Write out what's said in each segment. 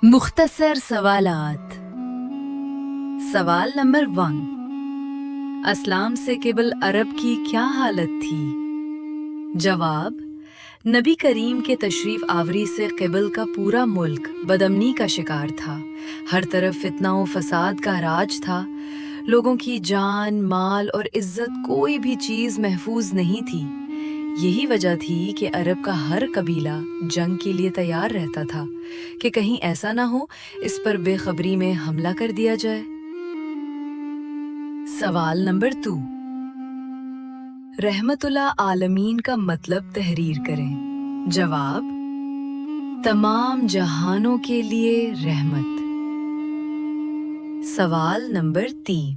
मुख्तसर सवालात। सवाल नंबर 1, अस्लाम से क़िबल अरब की क्या हालत थी? जवाब, नबी करीम के तशरीफ़ आवरी से क़िबल का पूरा मुल्क बदअमनी का शिकार था। हर तरफ फितना व फसाद का राज था। लोगों की जान, माल और इज्जत कोई भी चीज़ महफूज नहीं थी। यही वजह थी कि अरब का हर कबीला जंग के लिए तैयार रहता था कि कहीं ऐसा ना हो इस पर बेखबरी में हमला कर दिया जाए। सवाल नंबर 2, रहमतुल्लाह आलमीन का मतलब तहरीर करें। जवाब, तमाम जहानों के लिए रहमत। सवाल नंबर 3,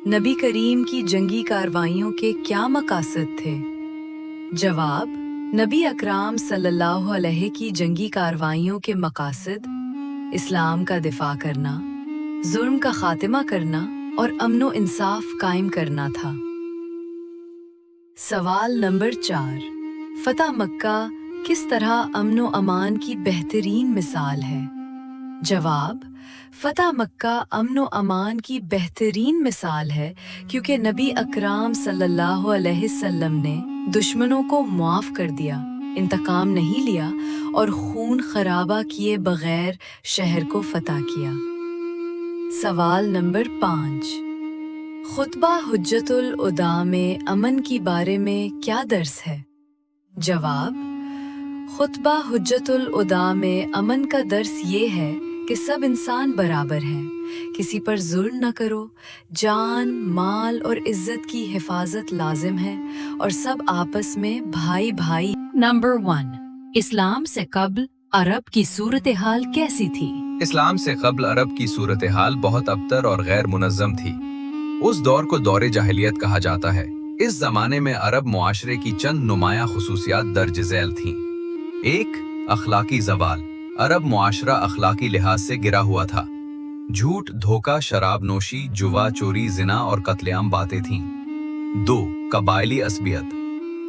नबी करीम की जंगी कार्रवाइयों के क्या मकासद थे? जवाब, नबी अकराम सल्लल्लाहु अलैहि की जंगी कार्रवाइयों के मकासद इस्लाम का दिफा करना, जुल्म का खात्मा करना और अमनो इंसाफ कायम करना था। सवाल नंबर 4, फतह मक्का किस तरह अमनो अमान की बेहतरीन मिसाल है? जवाब, फतह मक्का अमनो अमान की बेहतरीन मिसाल है क्योंकि नबी अकराम सल्लल्लाहु अलैहि वसल्लम ने दुश्मनों को मुआफ कर दिया, इंतकाम नहीं लिया और खून खराबा किए बगैर शहर को फतह किया। सवाल नंबर 5, खुतबा हुज्जतुल उदा में अमन की बारे में क्या दर्स है? जवाब, खुतबा हुज्जतुल उदा में अमन का दर्स ये है कि सब इंसान बराबर हैं, किसी पर जुल्म न करो, जान, माल और इज्जत की हिफाजत लाजिम है और सब आपस में भाई भाई। नंबर 1, इस्लाम से कब्ल अरब की सूरत हाल कैसी थी? इस्लाम से कब्ल अरब की सूरत हाल बहुत अबतर और गैर मुनज़्ज़म थी। उस दौर को दौरे जाहिलियत कहा जाता है। इस जमाने में अरब मुआशरे की चंद नुमाया खुसूसियात दर्ज झैल थीं। 1, अखलाकी ज़वाल। अरब मुआशरा अखलाकी लिहाज से गिरा हुआ था। झूठ, धोखा, शराब नोशी, जुआ, चोरी, जिना और कत्लेआम बातें थीं। 2, कबायली असबियत।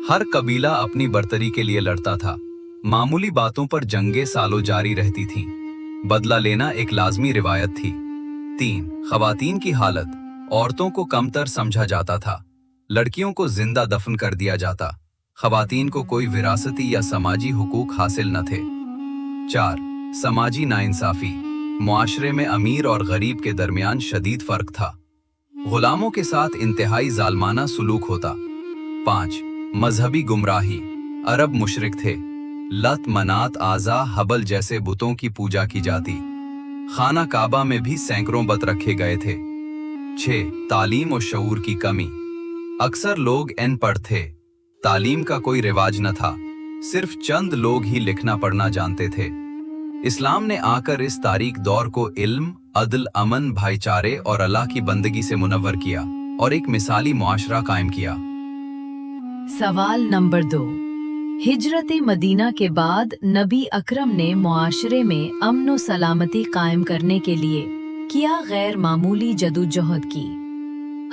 हर कबीला अपनी बर्तरी के लिए लड़ता था। मामूली बातों पर जंगे सालों जारी रहती थीं। बदला लेना एक लाजमी रिवायत थी। 3, खवातीन की हालत। औरतों को कमतर समझा जाता था। लड़कियों को जिंदा दफन कर दिया जाता। खवातीन को कोई विरासती या समाजी हुकूक हासिल न थे। 4, समाजी नाइंसाफी। मुआशरे में अमीर और गरीब के दरमियान शदीद फर्क था। गुलामों के साथ इंतहाई जालमाना सुलूक होता। 5, मजहबी गुमराही। अरब मुशरिक थे। लत, मनात, आज़ा, हबल जैसे बुतों की पूजा की जाती। खाना काबा में भी सैकड़ों बुत रखे गए थे। 6, तालीम और शऊर की कमी। अक्सर लोग अनपढ़ थे। तालीम का कोई रिवाज न था। सिर्फ चंद लोग ही लिखना पढ़ना जानते थे। इस्लाम ने आकर इस तारीख दौर को इल्म, अदल, अमन, भाईचारे और अल्लाह की बंदगी से मुनव्वर किया और एक मिसाली मुआशरा कायम किया। सवाल नंबर 2, हिजरत मदीना के बाद नबी अकरम ने मुआशरे में अमन व सलामती कायम करने के लिए किया गैर मामूली जदोजहद की?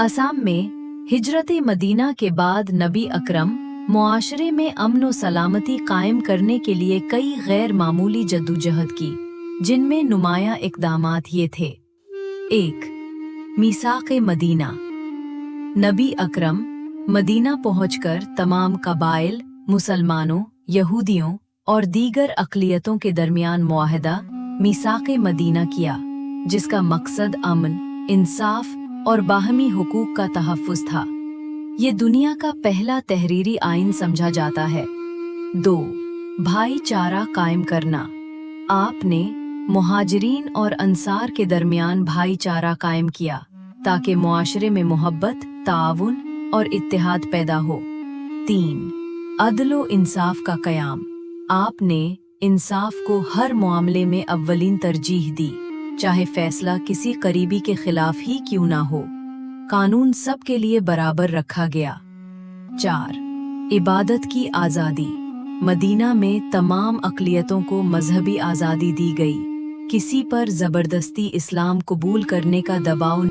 असम में हिजरत मदीना के बाद नबी अकरम मुआशरे में अमन व सलामती कायम करने के लिए कई गैर मामूली जद्दोजहद की, जिनमें नुमाया इक़दामात ये थे। 1, मीसाक़े मदीना। नबी अकरम मदीना पहुंचकर तमाम कबाइल, मुसलमानों, यहूदियों और दीगर अक़लियतों के दरमियान मुआहदा मीसाक़े मदीना किया, जिसका मकसद अमन, इंसाफ और बाहमी हुकूक का तहफ़्फ़ुज़ था। ये दुनिया का पहला तहरीरी आइन समझा जाता है। 2, भाईचारा कायम करना। आपने मुहाजिरीन और अंसार के दरमियान भाईचारा कायम किया ताकि मुआशरे में मोहब्बत, ताउन और इत्तेहाद पैदा हो। 3, अदल व इंसाफ का क़याम। आपने इंसाफ को हर मामले में अव्वलीन तरजीह दी, चाहे फैसला किसी करीबी के खिलाफ ही क्यों ना हो। कानून सब के लिए बराबर रखा गया। 4, इबादत की आज़ादी। मदीना में तमाम अक़लियतों को मजहबी आज़ादी दी गई। किसी पर ज़बरदस्ती इस्लाम कबूल करने का दबाव